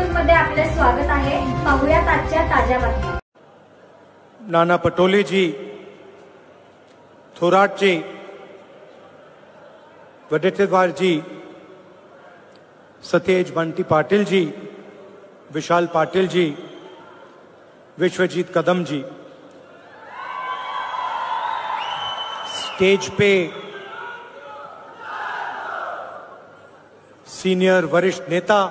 News मध्ये आपले स्वागत आहे। पाहूयात आजच्या ताज्या बातम्या। नाना पटोले जी, थोराट जी, वडेट्टीवार जी, सतेज बंटी पाटिल जी, विशाल पाटिल जी, विश्वजीत कदम जी, स्टेज पे सीनियर वरिष्ठ नेता,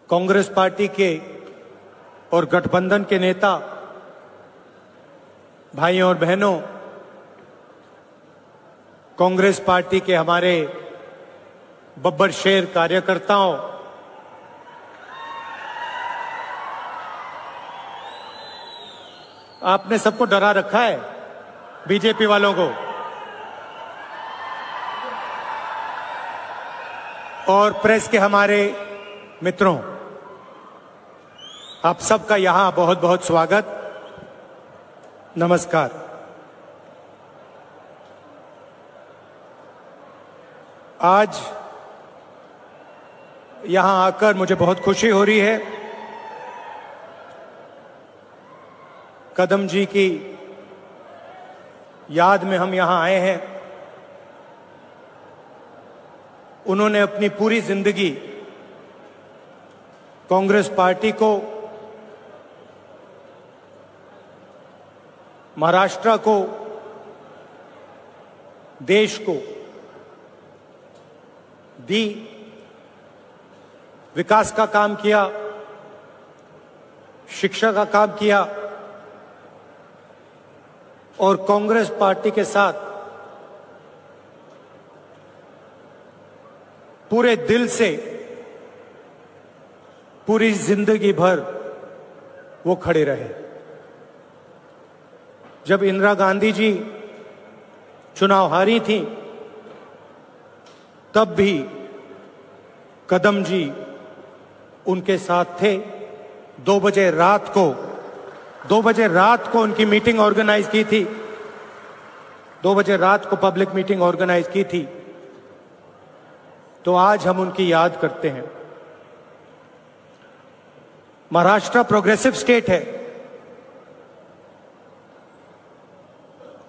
कांग्रेस पार्टी के और गठबंधन के नेता, भाइयों और बहनों, कांग्रेस पार्टी के हमारे बब्बर शेर कार्यकर्ताओं, आपने सबको डरा रखा है, बीजेपी वालों को, और प्रेस के हमारे मित्रों, आप सबका यहां बहुत बहुत स्वागत, नमस्कार। आज यहां आकर मुझे बहुत खुशी हो रही है। कदम जी की याद में हम यहां आए हैं। उन्होंने अपनी पूरी जिंदगी कांग्रेस पार्टी को, महाराष्ट्र को, देश को दी, विकास का काम किया, शिक्षा का काम किया और कांग्रेस पार्टी के साथ पूरे दिल से पूरी जिंदगी भर वो खड़े रहे। जब इंदिरा गांधी जी चुनाव हारी थी, तब भी कदम जी उनके साथ थे। 2 बजे रात को उनकी मीटिंग ऑर्गेनाइज की थी। 2 बजे रात को पब्लिक मीटिंग ऑर्गेनाइज की थी। तो आज हम उनकी याद करते हैं। महाराष्ट्र प्रोग्रेसिव स्टेट है।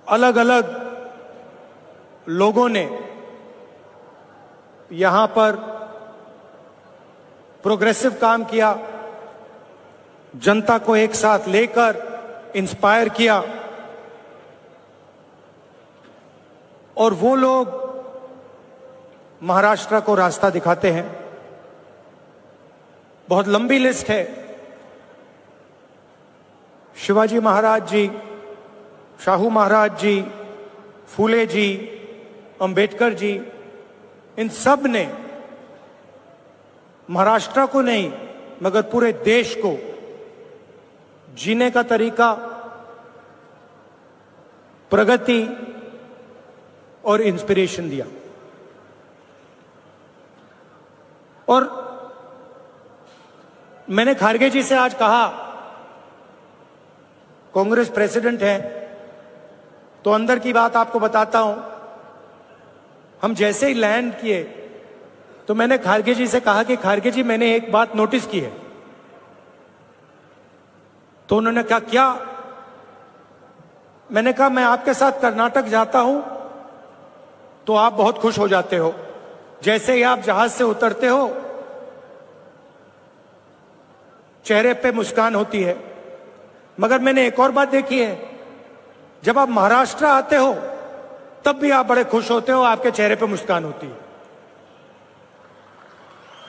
अलग अलग लोगों ने यहां पर प्रोग्रेसिव काम किया, जनता को एक साथ लेकर इंस्पायर किया, और वो लोग महाराष्ट्र को रास्ता दिखाते हैं। बहुत लंबी लिस्ट है। शिवाजी महाराज जी, शाहू महाराज जी, फूले जी, अंबेडकर जी, इन सब ने महाराष्ट्र को नहीं मगर पूरे देश को जीने का तरीका, प्रगति और इंस्पिरेशन दिया। और मैंने खारगे जी से आज कहा, कांग्रेस प्रेसिडेंट है तो अंदर की बात आपको बताता हूं। हम जैसे ही लैंड किए तो मैंने खारगे जी से कहा कि खारगे जी, मैंने एक बात नोटिस की है। तो उन्होंने कहा, क्या? मैंने कहा, मैं आपके साथ कर्नाटक जाता हूं तो आप बहुत खुश हो जाते हो। जैसे ही आप जहाज से उतरते हो, चेहरे पे मुस्कान होती है। मगर मैंने एक और बात देखी है, जब आप महाराष्ट्र आते हो तब भी आप बड़े खुश होते हो, आपके चेहरे पे मुस्कान होती है।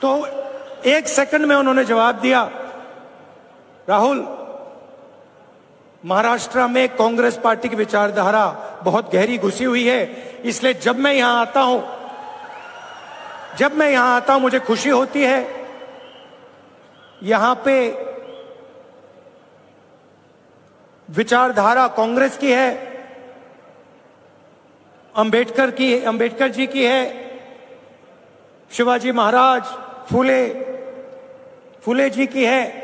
तो 1 सेकंड में उन्होंने जवाब दिया, राहुल, महाराष्ट्र में कांग्रेस पार्टी की विचारधारा बहुत गहरी घुसी हुई है, इसलिए जब मैं यहां आता हूं मुझे खुशी होती है। यहां पे विचारधारा कांग्रेस की है, अंबेडकर जी की है, शिवाजी महाराज, फूले जी की है,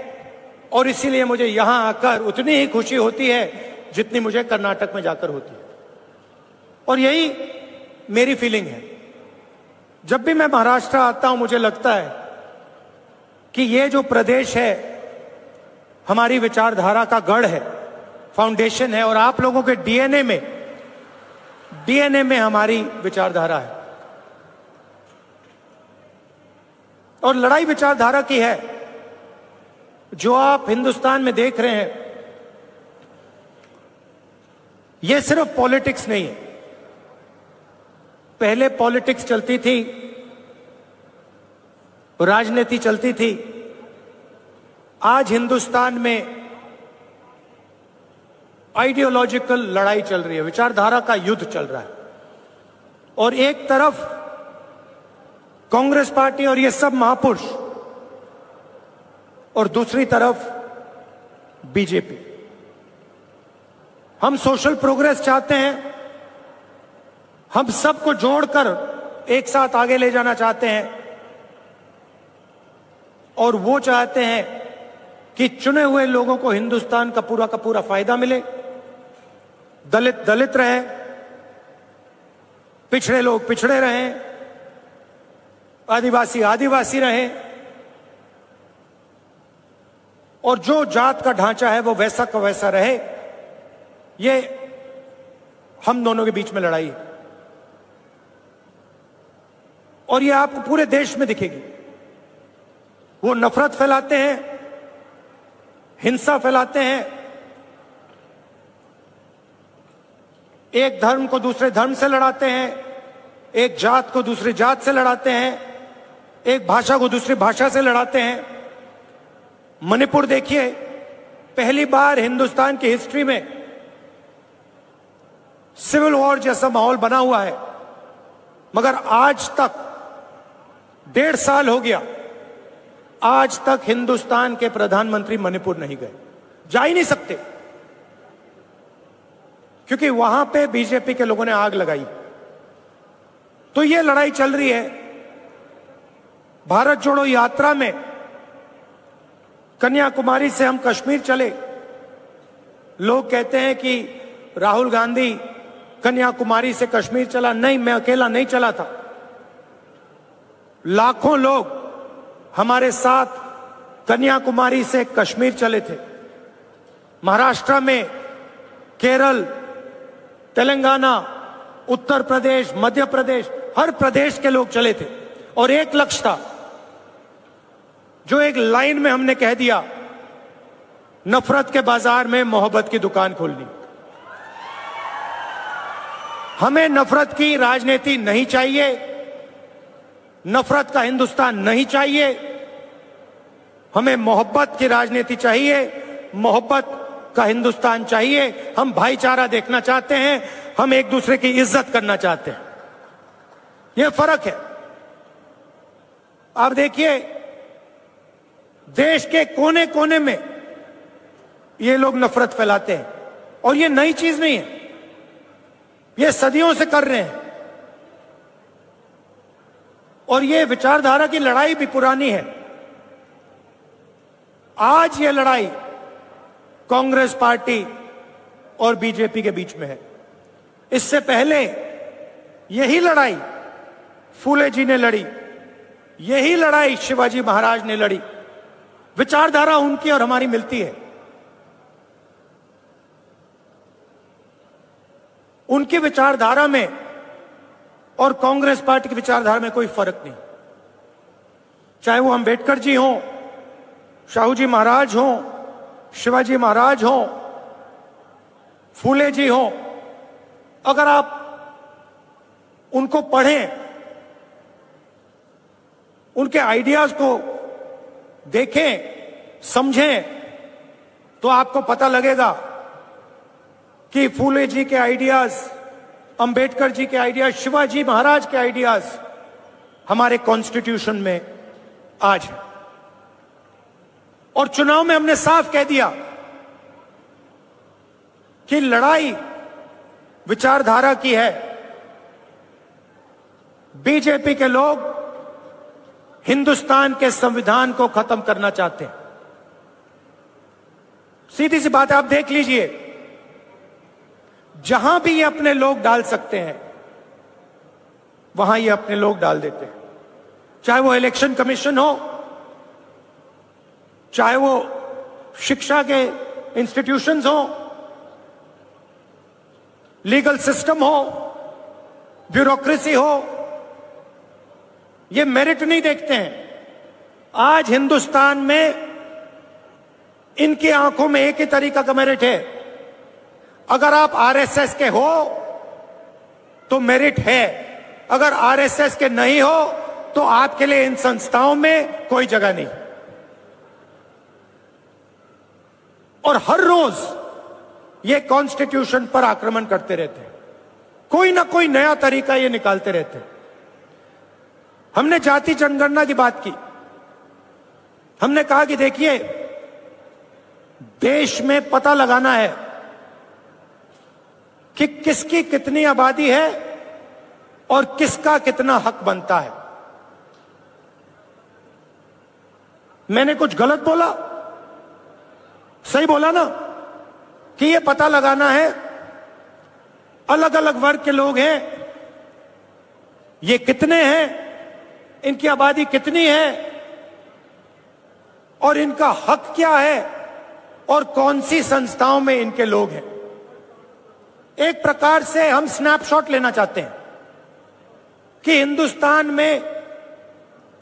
और इसीलिए मुझे यहां आकर उतनी ही खुशी होती है जितनी मुझे कर्नाटक में जाकर होती है। और यही मेरी फीलिंग है। जब भी मैं महाराष्ट्र आता हूं मुझे लगता है कि ये जो प्रदेश है हमारी विचारधारा का गढ़ है, फाउंडेशन है, और आप लोगों के डीएनए में हमारी विचारधारा है। और लड़ाई विचारधारा की है। जो आप हिंदुस्तान में देख रहे हैं, ये सिर्फ पॉलिटिक्स नहीं है। पहले पॉलिटिक्स चलती थी, राजनीति चलती थी। आज हिंदुस्तान में आइडियोलॉजिकल लड़ाई चल रही है, विचारधारा का युद्ध चल रहा है। और एक तरफ कांग्रेस पार्टी और ये सब महापुरुष, और दूसरी तरफ बीजेपी। हम सोशल प्रोग्रेस चाहते हैं, हम सबको जोड़कर एक साथ आगे ले जाना चाहते हैं, और वो चाहते हैं कि चुने हुए लोगों को हिंदुस्तान का पूरा फायदा मिले, दलित दलित रहे, पिछड़े लोग पिछड़े रहें, आदिवासी आदिवासी रहें, और जो जात का ढांचा है वो वैसा का वैसा रहे। ये हम दोनों के बीच में लड़ाई है, और ये आपको पूरे देश में दिखेगी। वो नफरत फैलाते हैं, हिंसा फैलाते हैं, एक धर्म को दूसरे धर्म से लड़ाते हैं, एक जात को दूसरी जात से लड़ाते हैं, एक भाषा को दूसरी भाषा से लड़ाते हैं। मणिपुर देखिए, पहली बार हिंदुस्तान की हिस्ट्री में सिविल वॉर जैसा माहौल बना हुआ है, मगर आज तक 1.5 साल हो गया, आज तक हिंदुस्तान के प्रधानमंत्री मणिपुर नहीं गए, जा ही नहीं सकते, क्योंकि वहां पे बीजेपी के लोगों ने आग लगाई। तो ये लड़ाई चल रही है। भारत जोड़ो यात्रा में कन्याकुमारी से हम कश्मीर चले। लोग कहते हैं कि राहुल गांधी कन्याकुमारी से कश्मीर चला। नहीं, मैं अकेला नहीं चला था, लाखों लोग हमारे साथ कन्याकुमारी से कश्मीर चले थे। महाराष्ट्र में, केरल, तेलंगाना, उत्तर प्रदेश, मध्य प्रदेश, हर प्रदेश के लोग चले थे, और एक लक्ष्य था जो एक लाइन में हमने कह दिया, नफरत के बाजार में मोहब्बत की दुकान खोलनी। हमें नफरत की राजनीति नहीं चाहिए, नफरत का हिंदुस्तान नहीं चाहिए, हमें मोहब्बत की राजनीति चाहिए, मोहब्बत का हिंदुस्तान चाहिए। हम भाईचारा देखना चाहते हैं, हम एक दूसरे की इज्जत करना चाहते हैं। यह फर्क है। आप देखिए, देश के कोने कोने में ये लोग नफरत फैलाते हैं, और ये नई चीज नहीं है, ये सदियों से कर रहे हैं। और ये विचारधारा की लड़ाई भी पुरानी है। आज ये लड़ाई कांग्रेस पार्टी और बीजेपी के बीच में है। इससे पहले यही लड़ाई फूले जी ने लड़ी, यही लड़ाई शिवाजी महाराज ने लड़ी। विचारधारा उनकी और हमारी मिलती है। उनकी विचारधारा में और कांग्रेस पार्टी की विचारधारा में कोई फर्क नहीं। चाहे वो अंबेडकर जी हों, शाहू जी महाराज हों, शिवाजी महाराज हों, फूले जी हों, अगर आप उनको पढ़ें, उनके आइडियाज को देखें, समझें, तो आपको पता लगेगा कि फूले जी के आइडियाज, अंबेडकर जी के आइडियाज, शिवाजी महाराज के आइडियाज हमारे कॉन्स्टिट्यूशन में आज है। और चुनाव में हमने साफ कह दिया कि लड़ाई विचारधारा की है। बीजेपी के लोग हिंदुस्तान के संविधान को खत्म करना चाहते हैं। सीधी सी बात है, आप देख लीजिए, जहां भी ये अपने लोग डाल सकते हैं वहां ये अपने लोग डाल देते हैं। चाहे वो इलेक्शन कमीशन हो, चाहे वो शिक्षा के इंस्टीट्यूशंस हो, लीगल सिस्टम हो, ब्यूरोक्रेसी हो, ये मेरिट नहीं देखते हैं। आज हिंदुस्तान में इनकी आंखों में एक ही तरीका का मेरिट है, अगर आप आरएसएस के हो तो मेरिट है, अगर आरएसएस के नहीं हो तो आपके लिए इन संस्थाओं में कोई जगह नहीं। और हर रोज ये कॉन्स्टिट्यूशन पर आक्रमण करते रहते हैं, कोई ना कोई नया तरीका ये निकालते रहते हैं। हमने जाति जनगणना की बात की, हमने कहा कि देखिए, देश में पता लगाना है कि किसकी कितनी आबादी है और किसका कितना हक बनता है। मैंने कुछ गलत बोला? सही बोला ना कि यह पता लगाना है, अलग अलग वर्ग के लोग हैं, ये कितने हैं, इनकी आबादी कितनी है और इनका हक क्या है और कौन सी संस्थाओं में इनके लोग हैं। एक प्रकार से हम स्नैपशॉट लेना चाहते हैं कि हिंदुस्तान में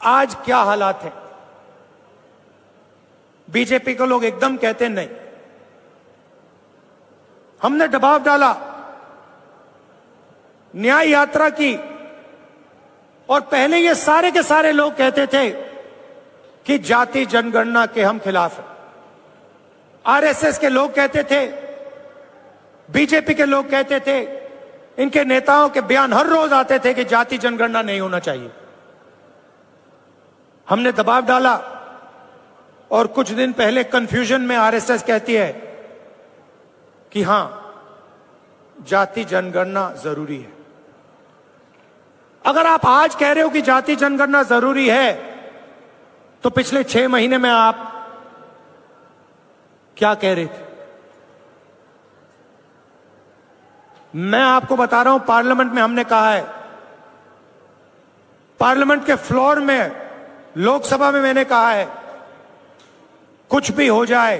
आज क्या हालात हैं। बीजेपी को लोग एकदम कहते हैं नहीं, हमने दबाव डाला, न्याय यात्रा की, और पहले ये सारे के सारे लोग कहते थे कि जाति जनगणना के हम खिलाफ हैं। आरएसएस के लोग कहते थे, बीजेपी के लोग कहते थे, इनके नेताओं के बयान हर रोज आते थे कि जाति जनगणना नहीं होना चाहिए। हमने दबाव डाला और कुछ दिन पहले कंफ्यूजन में आरएसएस कहती है कि हां, जाति जनगणना जरूरी है। अगर आप आज कह रहे हो कि जाति जनगणना जरूरी है, तो पिछले 6 महीने में आप क्या कह रहे थे? मैं आपको बता रहा हूं, पार्लियामेंट में हमने कहा है, पार्लियामेंट के फ्लोर में, लोकसभा में मैंने कहा है, कुछ भी हो जाए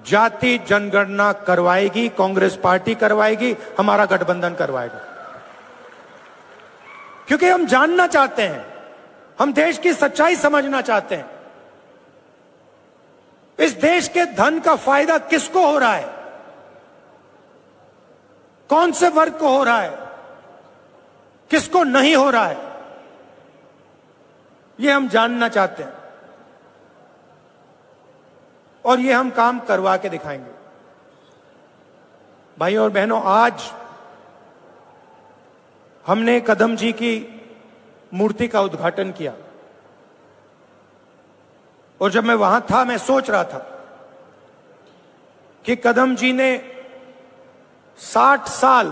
जाति जनगणना करवाएगी कांग्रेस पार्टी, करवाएगी, हमारा गठबंधन करवाएगा। क्योंकि हम जानना चाहते हैं, हम देश की सच्चाई समझना चाहते हैं। इस देश के धन का फायदा किसको हो रहा है, कौन से वर्ग को हो रहा है, किसको नहीं हो रहा है, यह हम जानना चाहते हैं और यह हम काम करवा के दिखाएंगे। भाइयों और बहनों, आज हमने कदम जी की मूर्ति का उद्घाटन किया और जब मैं वहां था, मैं सोच रहा था कि कदम जी ने 60 साल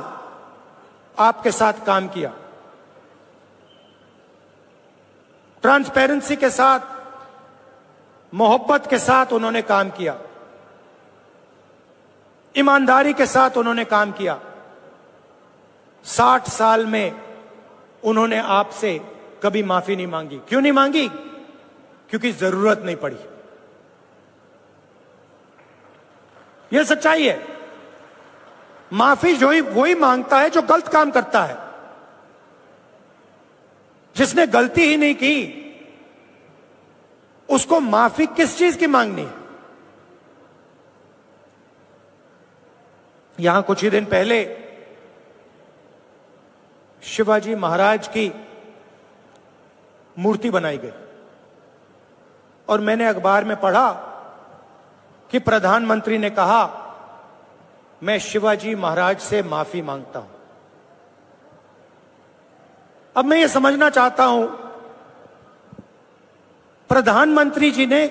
आपके साथ काम किया, ट्रांसपेरेंसी के साथ, मोहब्बत के साथ उन्होंने काम किया, ईमानदारी के साथ उन्होंने काम किया। 60 साल में उन्होंने आपसे कभी माफी नहीं मांगी। क्यों नहीं मांगी? क्योंकि जरूरत नहीं पड़ी। यह सच्चाई है। माफी जो ही वही मांगता है जो गलत काम करता है। जिसने गलती ही नहीं की, उसको माफी किस चीज की मांगनी है? यहां कुछ ही दिन पहले शिवाजी महाराज की मूर्ति बनाई गई और मैंने अखबार में पढ़ा कि प्रधानमंत्री ने कहा, मैं शिवाजी महाराज से माफी मांगता हूं। अब मैं ये समझना चाहता हूं, प्रधानमंत्री जी ने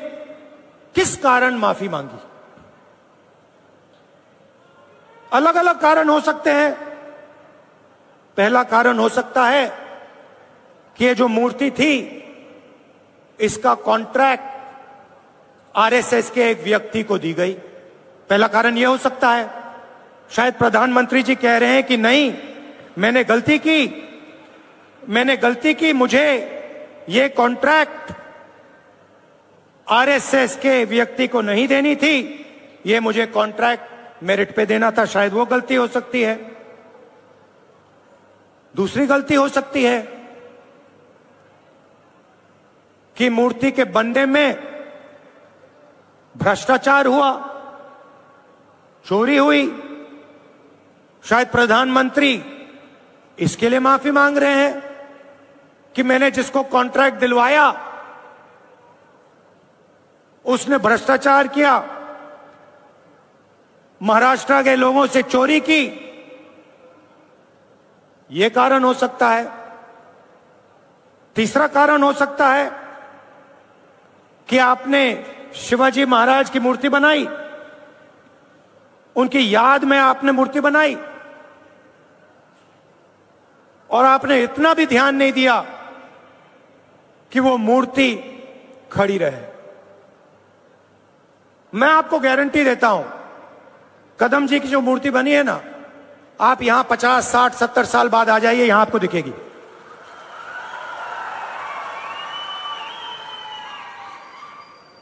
किस कारण माफी मांगी? अलग अलग कारण हो सकते हैं। पहला कारण हो सकता है कि ये जो मूर्ति थी, इसका कॉन्ट्रैक्ट आरएसएस के एक व्यक्ति को दी गई। पहला कारण यह हो सकता है। शायद प्रधानमंत्री जी कह रहे हैं कि नहीं, मैंने गलती की, मुझे ये कॉन्ट्रैक्ट आरएसएस के व्यक्ति को नहीं देनी थी, ये मुझे कॉन्ट्रैक्ट मेरिट पे देना था। शायद वो गलती हो सकती है। दूसरी गलती हो सकती है कि मूर्ति के बनने में भ्रष्टाचार हुआ, चोरी हुई। शायद प्रधानमंत्री इसके लिए माफी मांग रहे हैं कि मैंने जिसको कॉन्ट्रैक्ट दिलवाया उसने भ्रष्टाचार किया, महाराष्ट्र के लोगों से चोरी की। यह कारण हो सकता है। तीसरा कारण हो सकता है कि आपने शिवाजी महाराज की मूर्ति बनाई, उनकी याद में आपने मूर्ति बनाई और आपने इतना भी ध्यान नहीं दिया कि वो मूर्ति खड़ी रहे। मैं आपको गारंटी देता हूं, कदम जी की जो मूर्ति बनी है ना, आप यहां 50, 60, 70 साल बाद आ जाइए, यहां आपको दिखेगी।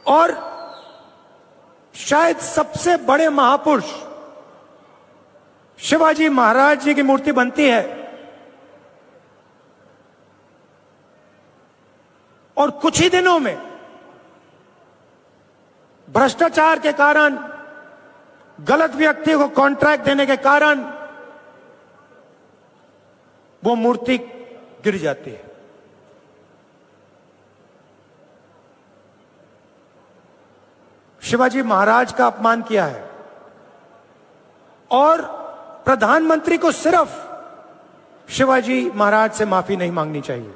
और शायद सबसे बड़े महापुरुष शिवाजी महाराज जी की मूर्ति बनती है और कुछ ही दिनों में भ्रष्टाचार के कारण, गलत व्यक्ति को कॉन्ट्रैक्ट देने के कारण वो मूर्ति गिर जाती है। शिवाजी महाराज का अपमान किया है और प्रधानमंत्री को सिर्फ शिवाजी महाराज से माफी नहीं मांगनी चाहिए।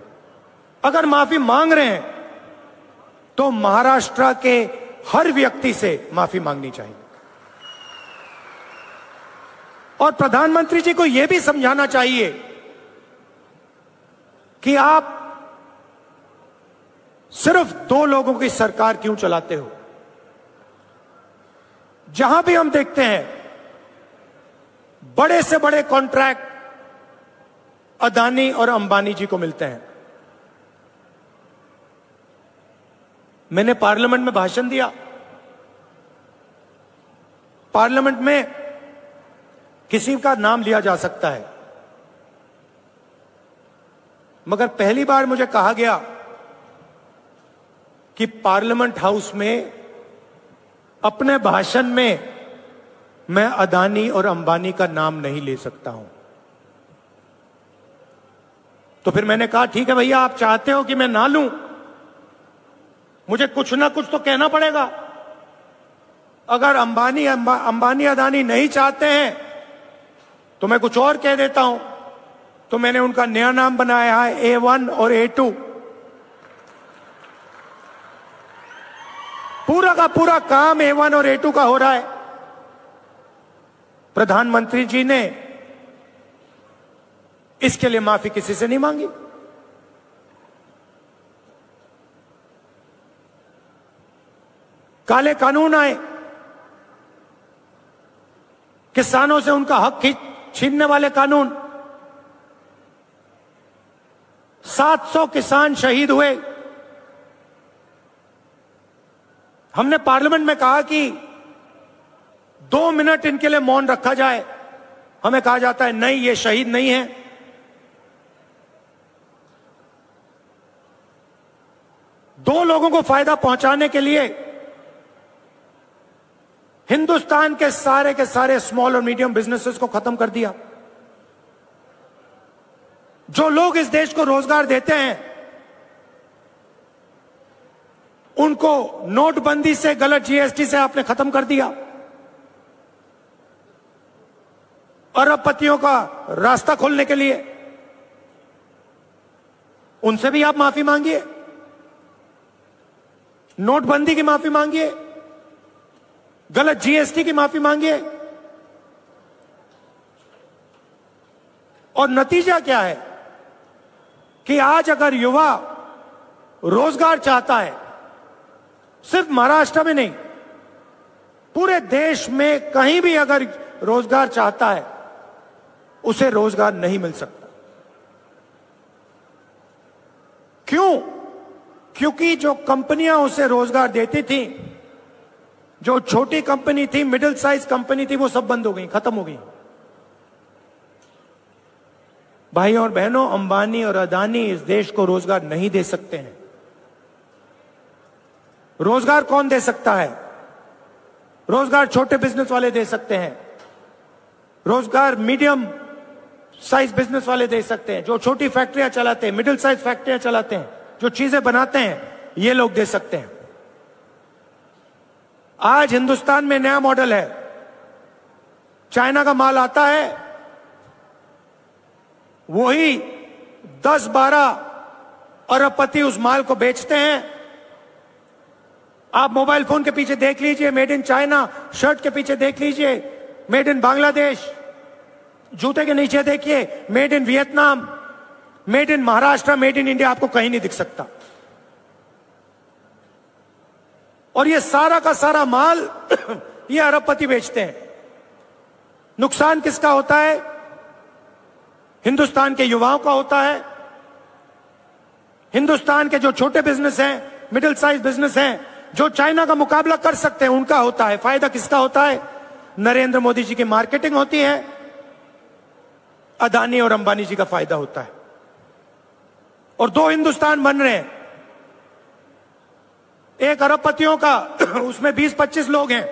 अगर माफी मांग रहे हैं तो महाराष्ट्र के हर व्यक्ति से माफी मांगनी चाहिए और प्रधानमंत्री जी को यह भी समझाना चाहिए कि आप सिर्फ 2 लोगों की सरकार क्यों चलाते हो। जहां भी हम देखते हैं बड़े से बड़े कॉन्ट्रैक्ट अदानी और अंबानी जी को मिलते हैं। मैंने पार्लियामेंट में भाषण दिया। पार्लियामेंट में किसी का नाम लिया जा सकता है, मगर पहली बार मुझे कहा गया कि पार्लियामेंट हाउस में अपने भाषण में मैं अदानी और अंबानी का नाम नहीं ले सकता हूं। तो फिर मैंने कहा ठीक है भैया, आप चाहते हो कि मैं ना लूं, मुझे कुछ ना कुछ तो कहना पड़ेगा। अगर अंबानी अदानी नहीं चाहते हैं तो मैं कुछ और कह देता हूं। तो मैंने उनका नया नाम बनाया है A1 और A2। पूरा का पूरा काम A1 और A2 का हो रहा है। प्रधानमंत्री जी ने इसके लिए माफी किसी से नहीं मांगी। काले कानून आए, किसानों से उनका हक छीनने वाले कानून, 700 किसान शहीद हुए। हमने पार्लियामेंट में कहा कि 2 मिनट इनके लिए मौन रखा जाए। हमें कहा जाता है नहीं, ये शहीद नहीं है। दो लोगों को फायदा पहुंचाने के लिए हिंदुस्तान के सारे स्मॉल और मीडियम बिजनेसेस को खत्म कर दिया। जो लोग इस देश को रोजगार देते हैं उनको नोटबंदी से, गलत जीएसटी से आपने खत्म कर दिया। अरबपतियों का रास्ता खोलने के लिए उनसे भी आप माफी मांगिए, नोटबंदी की माफी मांगिए, गलत जीएसटी की माफी मांगिए। और नतीजा क्या है कि आज अगर युवा रोजगार चाहता है, सिर्फ महाराष्ट्र में नहीं, पूरे देश में कहीं भी अगर रोजगार चाहता है, उसे रोजगार नहीं मिल सकता। क्यों? क्योंकि जो कंपनियां उसे रोजगार देती थी, जो छोटी कंपनी थी, मिडिल साइज कंपनी थी, वो सब बंद हो गई, खत्म हो गई। भाई और बहनों, अंबानी और अदानी इस देश को रोजगार नहीं दे सकते हैं। रोजगार कौन दे सकता है? रोजगार छोटे बिजनेस वाले दे सकते हैं, रोजगार मीडियम साइज बिजनेस वाले दे सकते हैं, जो छोटी फैक्ट्रियां चलाते हैं, मिडिल साइज फैक्ट्रियां चलाते हैं, जो चीजें बनाते हैं, ये लोग दे सकते हैं। आज हिंदुस्तान में नया मॉडल है, चाइना का माल आता है, वही 10-12 अरबपति उस माल को बेचते हैं। आप मोबाइल फोन के पीछे देख लीजिए मेड इन चाइना, शर्ट के पीछे देख लीजिए मेड इन बांग्लादेश, जूते के नीचे देखिए made in Vietnam, made in Maharashtra, made in India, आपको कहीं नहीं दिख सकता। और ये सारा का सारा माल ये अरबपति बेचते हैं। नुकसान किसका होता है? हिंदुस्तान के युवाओं का होता है। हिंदुस्तान के जो छोटे बिजनेस हैं, मिडिल साइज बिजनेस हैं, जो चाइना का मुकाबला कर सकते हैं, उनका होता है। फायदा किसका होता है? नरेंद्र मोदी जी की मार्केटिंग होती है, अदानी और अंबानी जी का फायदा होता है। और दो हिंदुस्तान बन रहे हैं, एक अरबपतियों का, उसमें 20-25 लोग हैं,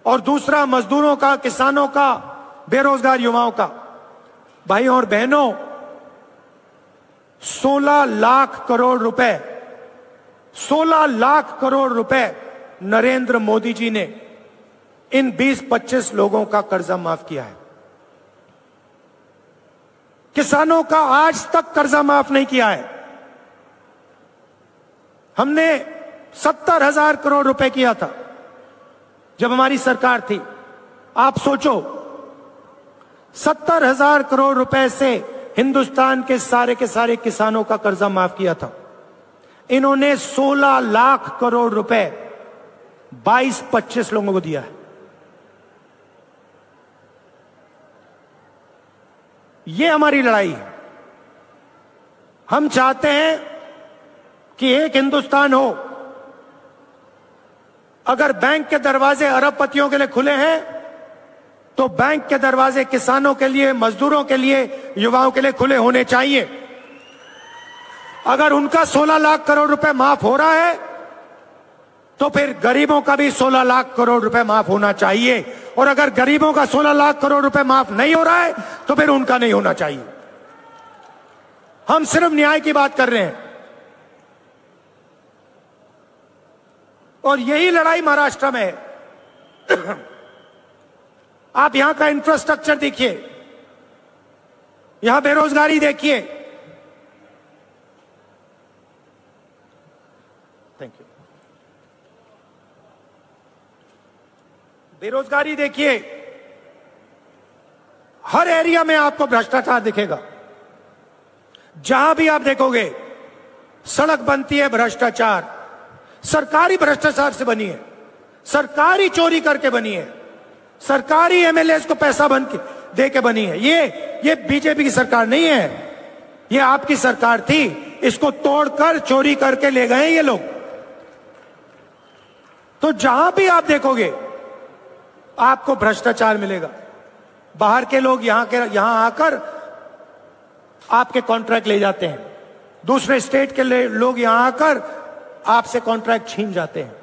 और दूसरा मजदूरों का, किसानों का, बेरोजगार युवाओं का। भाई और बहनों, 16 लाख करोड़ रुपए, 16 लाख करोड़ रुपए नरेंद्र मोदी जी ने इन 20-25 लोगों का कर्जा माफ किया है। किसानों का आज तक कर्जा माफ नहीं किया है। हमने 70,000 करोड़ रुपए किया था जब हमारी सरकार थी। आप सोचो, 70,000 करोड़ रुपए से हिंदुस्तान के सारे किसानों का कर्जा माफ किया था। इन्होंने 16 लाख करोड़ रुपए 22-25 लोगों को दिया है। ये हमारी लड़ाई है। हम चाहते हैं कि एक हिंदुस्तान हो। अगर बैंक के दरवाजे अरबपतियों के लिए खुले हैं, तो बैंक के दरवाजे किसानों के लिए, मजदूरों के लिए, युवाओं के लिए खुले होने चाहिए। अगर उनका 16 लाख करोड़ रुपए माफ हो रहा है, तो फिर गरीबों का भी 16 लाख करोड़ रुपए माफ होना चाहिए। और अगर गरीबों का 16 लाख करोड़ रुपए माफ नहीं हो रहा है, तो फिर उनका नहीं होना चाहिए। हम सिर्फ न्याय की बात कर रहे हैं। और यही लड़ाई महाराष्ट्र में है। आप यहां का इंफ्रास्ट्रक्चर देखिए, यहां बेरोजगारी देखिए। Thank you. बेरोजगारी देखिए, हर एरिया में आपको भ्रष्टाचार दिखेगा। जहां भी आप देखोगे सड़क बनती है, भ्रष्टाचार। सरकारी भ्रष्टाचार से बनी है, सरकारी चोरी करके बनी है, सरकारी एमएलए को पैसा बन के दे के बनी है। ये बीजेपी की सरकार नहीं है, ये आपकी सरकार थी। इसको तोड़कर चोरी करके ले गए ये लोग। तो जहां भी आप देखोगे आपको भ्रष्टाचार मिलेगा। बाहर के लोग यहां आकर आपके कॉन्ट्रैक्ट ले जाते हैं, दूसरे स्टेट के लोग यहां आकर आपसे कॉन्ट्रैक्ट छीन जाते हैं।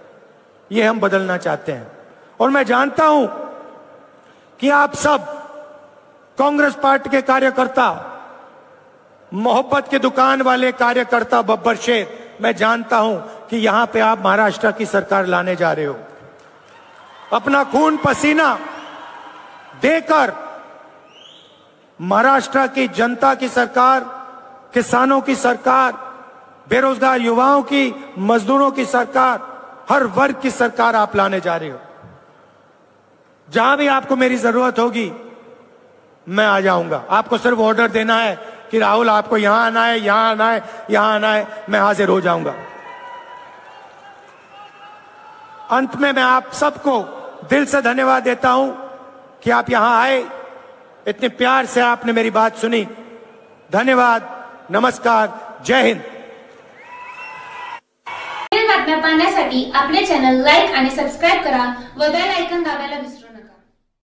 ये हम बदलना चाहते हैं। और मैं जानता हूं कि आप सब कांग्रेस पार्टी के कार्यकर्ता, मोहब्बत की दुकान वाले कार्यकर्ता, बब्बर शेर, मैं जानता हूं कि यहां पे आप महाराष्ट्र की सरकार लाने जा रहे हो। अपना खून पसीना देकर महाराष्ट्र की जनता की सरकार, किसानों की सरकार, बेरोजगार युवाओं की, मजदूरों की सरकार, हर वर्ग की सरकार आप लाने जा रहे हो। जहां भी आपको मेरी जरूरत होगी मैं आ जाऊंगा। आपको सिर्फ ऑर्डर देना है कि राहुल आपको यहां आना है, यहां आना है, यहां आना है, मैं हाजिर हो जाऊंगा। अंत में मैं आप सबको दिल से धन्यवाद देता हूं कि आप यहां आए, इतने प्यार से आपने मेरी बात सुनी। धन्यवाद, नमस्कार, जय हिंद। बातम्या पाहण्यासाठी आपले चॅनल लाईक आणि सबस्क्राईब करा व बेल आयकॉन दाबायला विसरू नका.